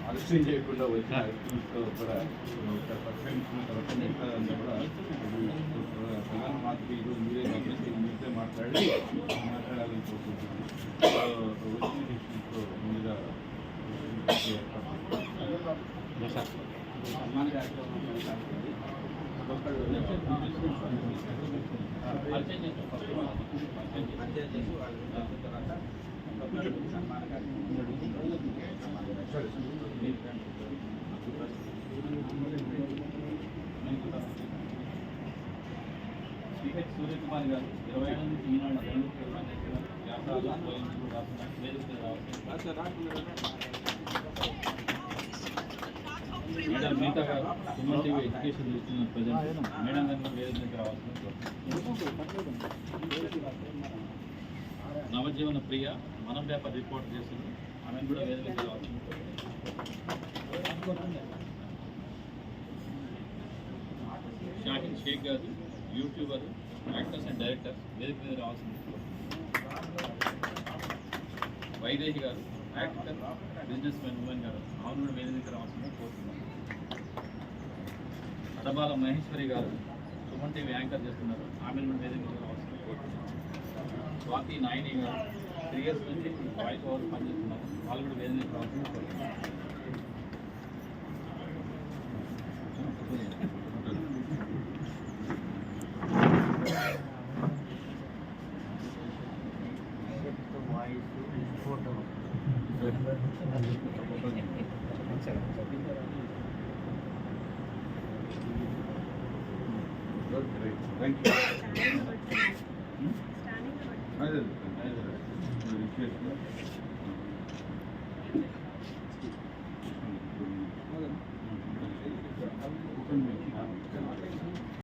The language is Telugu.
ఆలస్యం చేయకుండా వచ్చిన వ్యక్తులతో కూడా పరిశీలించిన తర్వాత మిగతాదంతా కూడా ప్రధాన మాత్రం ఈరోజు మీరే గమనించి మీతో మాట్లాడాలని కోరుకుంటున్నాను. వచ్చిన విషయంతో ముందుగా సన్మాన కార్యక్రమం సన్మాన సూర్యకుమార్ గారు 27 నుంచి ఈనాడు మేడం మీతా గారు సుమన్ టీవీ ఎడ్యుకేషన్ ఇస్తున్న ప్రజెంట్ మేడం గారు వేదిక దగ్గర రావాల్సిన నవజీవన ప్రియ మనం పేపర్ రిపోర్ట్ చేస్తుంది ఆమె కూడా వేదిక దగ్గర రావాల్సిన షాహిన్ షేక్ గారు యూట్యూబర్ యాక్టర్స్ అండ్ డైరెక్టర్స్ వేదిక మీద రావాల్సింది. వైదేహి గారు యాక్టర్ బిజినెస్ మ్యాన్ ఉమెన్ గారు ఆమె కూడా వేదిక దగ్గర రావాల్సింది కోరుతున్నాను. అడబాల మహేశ్వరి గారు సుమన్ టీవీ యాంకర్ చేస్తున్నారు ఆమె కూడా వేదిక మీద రావాల్సింది కోరుతున్నాను. స్వాతి నాయని గారు 3 years నుంచి వాయిస్ ఓవర్ పనిచేస్తున్నారు వాళ్ళు కూడా వేదిక రావాల్సింది కోరుతున్నాను. Thank you.